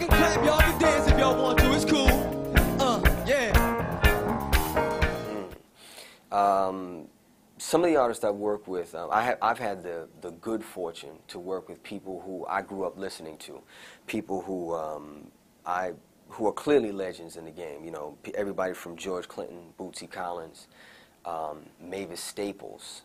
can clap, y'all can dance if y'all want to. It's cool. Yeah. Some of the artists I work with, I've had the good fortune to work with people who I grew up listening to, people who who are clearly legends in the game. You know, everybody from George Clinton, Bootsy Collins, Mavis Staples,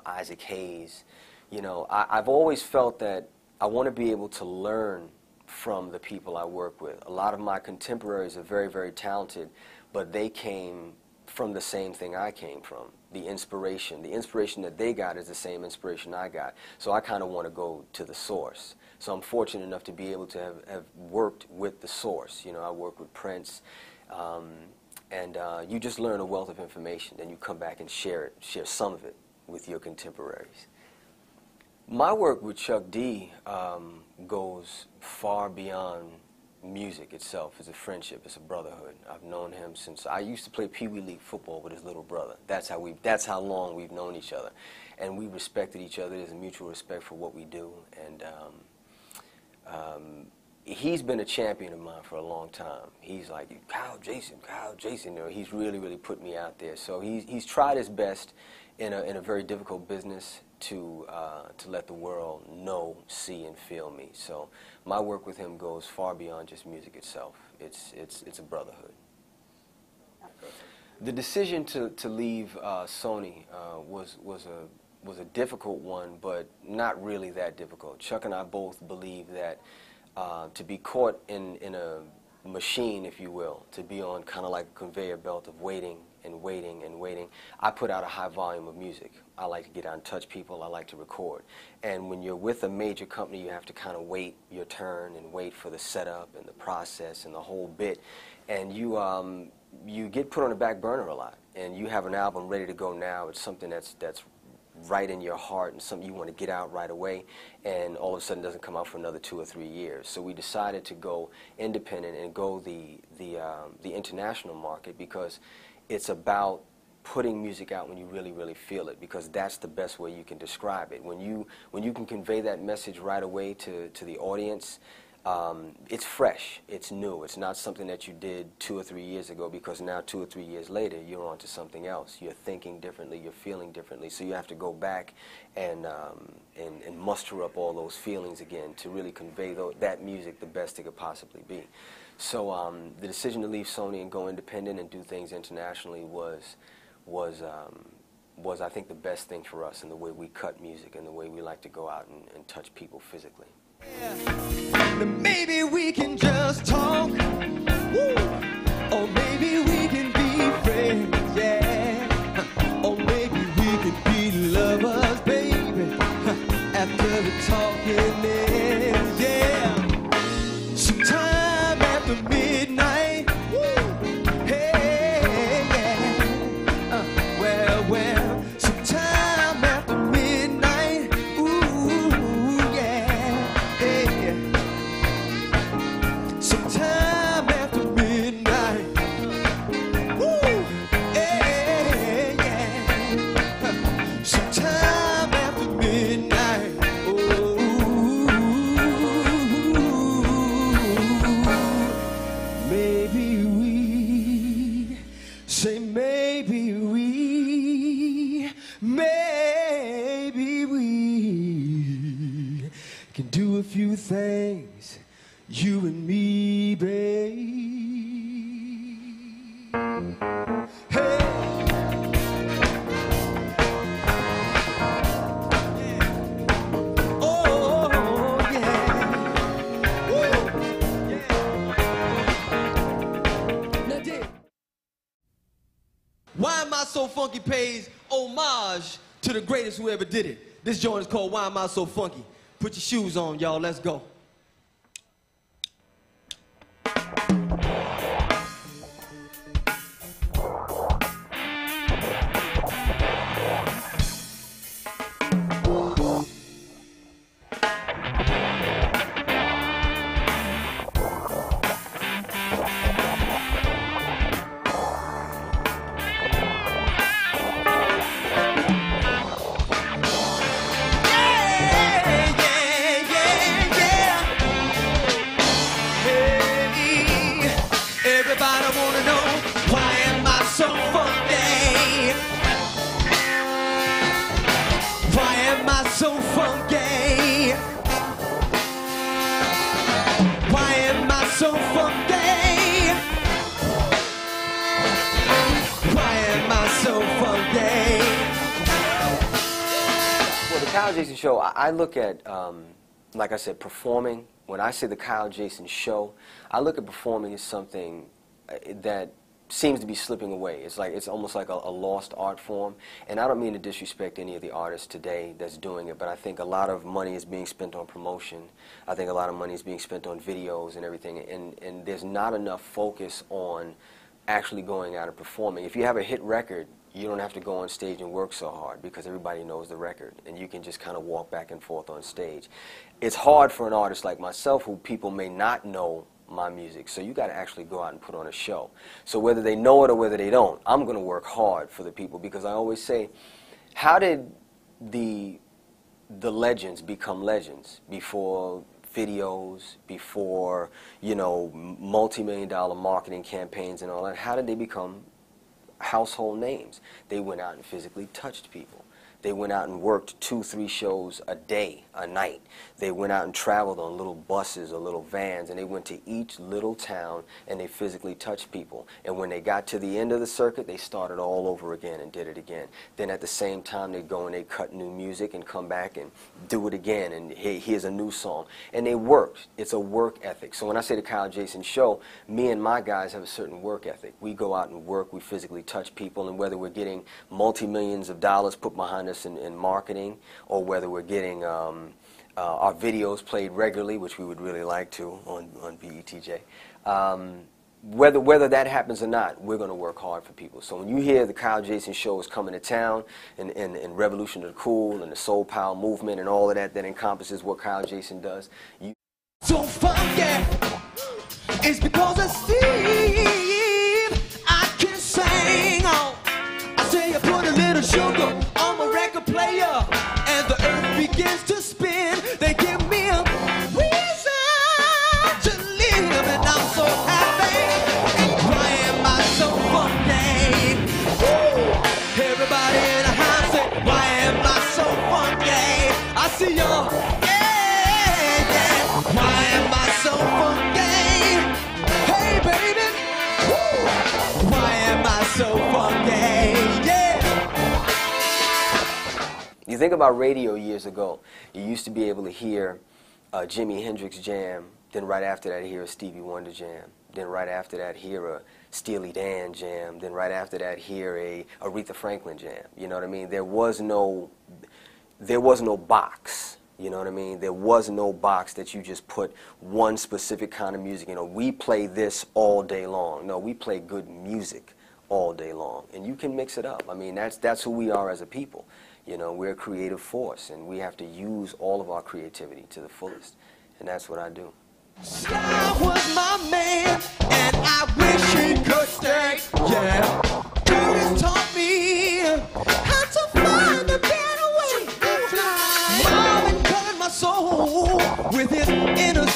Isaac Hayes. You know, I've always felt that I want to be able to learn from the people I work with. A lot of my contemporaries are very, very talented, but they came from the same thing I came from. The inspiration that they got is the same inspiration I got. So I kind of want to go to the source. So I'm fortunate enough to be able to have worked with the source. You know, I work with Prince, and you just learn a wealth of information. Then you come back and share some of it with your contemporaries. My work with Chuck D goes far beyond music itself. It's a friendship, it's a brotherhood. I've known him since I used to play Pee Wee League football with his little brother. That's how long we've known each other, and we respected each other. There's a mutual respect for what we do, and he's been a champion of mine for a long time. He's like, Kyle Jason, you know, he's really put me out there. So he's tried his best in a very difficult business to let the world know, see, and feel me. So my work with him goes far beyond just music itself. It's a brotherhood. The decision to leave Sony was a difficult one, but not really that difficult. Chuck and I both believe that to be caught in a machine, if you will, to be on kind of like a conveyor belt of waiting and waiting and waiting. I put out a high volume of music. I like to get out and touch people. I like to record. And when you're with a major company, you have to kind of wait your turn and wait for the setup and the process and the whole bit. And you get put on the back burner a lot. And you have an album ready to go now. It's something that's right in your heart and something you want to get out right away, and all of a sudden doesn't come out for another 2 or 3 years. So we decided to go independent and go the international market, because it's about putting music out when you really feel it, because that's the best way you can describe it. When you can convey that message right away to the audience, it's fresh, it's new. It's not something that you did 2 or 3 years ago, because now 2 or 3 years later you're on to something else. You're thinking differently, you're feeling differently, so you have to go back and muster up all those feelings again to really convey that music the best it could possibly be. So the decision to leave Sony and go independent and do things internationally was I think the best thing for us in the way we cut music and the way we like to go out and touch people physically. Yeah. Maybe we can just talk. Woo. Or maybe we can be friends, yeah. Or maybe we could be lovers, baby, after the talking ends, yeah. Sometime after midnight, woo. Hey, yeah. Well, sometime after midnight, ooh, yeah, hey. Sometime after midnight, woo, hey, yeah. Sometime after midnight, oh, maybe we, say maybe we can do a few things, you and me, babe. Hey. Yeah. Oh, yeah. Woo. Yeah. Now, Dick, Why Am I So Funky pays homage to the greatest who ever did it. This joint is called Why Am I So Funky. Put your shoes on, y'all. Let's go. Yeah, yeah, yeah, yeah. Kyle Jason Show, I look at, like I said, performing. When I say the Kyle Jason Show, I look at performing as something that seems to be slipping away. It's almost like a lost art form. And I don't mean to disrespect any of the artists today that's doing it, but I think a lot of money is being spent on promotion. I think a lot of money is being spent on videos and everything, and there's not enough focus on actually going out and performing. If you have a hit record, you don't have to go on stage and work so hard because everybody knows the record and you can just kind of walk back and forth on stage. It's hard for an artist like myself who people may not know my music, so you got to actually go out and put on a show. So whether they know it or whether they don't, I'm going to work hard for the people, because I always say, how did the legends become legends before videos, before, you know, multi-million-dollar marketing campaigns and all that? How did they become household names? They went out and physically touched people. They went out and worked 2-3 shows a day, a night. They went out and traveled on little buses or little vans, and they went to each little town and they physically touched people. And when they got to the end of the circuit, they started all over again and did it again. Then at the same time, they'd go and they'd cut new music and come back and do it again, and here's a new song. And they worked. It's a work ethic. So when I say the Kyle Jason Show, me and my guys have a certain work ethic. We go out and work, we physically touch people, and whether we're getting multi-millions of dollars put behind us in marketing, or whether we're getting our videos played regularly, which we would really like to on BETJ. Whether that happens or not, we're going to work hard for people. So when you hear the Kyle Jason Show is coming to town, and Revolution of the Cool and the Soul Power movement and all of that encompasses what Kyle Jason does. So funky, it's because of Steve I can sing on. I say I put a little sugar on my record player and the earth begins to spin. They give me a reason to live, and I'm so happy. Why am I so funky? Woo! Everybody in the house say, why am I so funky? I see y'all. Yeah, yeah. Why am I so funky? Hey baby. Woo! Why am I so funky? Yeah. You think about radio years ago, you used to be able to hear a Jimi Hendrix jam, then right after that hear a Stevie Wonder jam, then right after that hear a Steely Dan jam, then right after that hear a Aretha Franklin jam. You know what I mean? There was no box. You know what I mean? There was no box that you just put one specific kind of music. You know, we play this all day long. No, we play good music all day long, and you can mix it up. I mean, that's who we are as a people. You know, we're a creative force, and we have to use all of our creativity to the fullest, and that's what I do. Sly was my man, and I wish he could stay. Yeah, Curtis taught me how to find a better way. Marvin covered my soul with his inner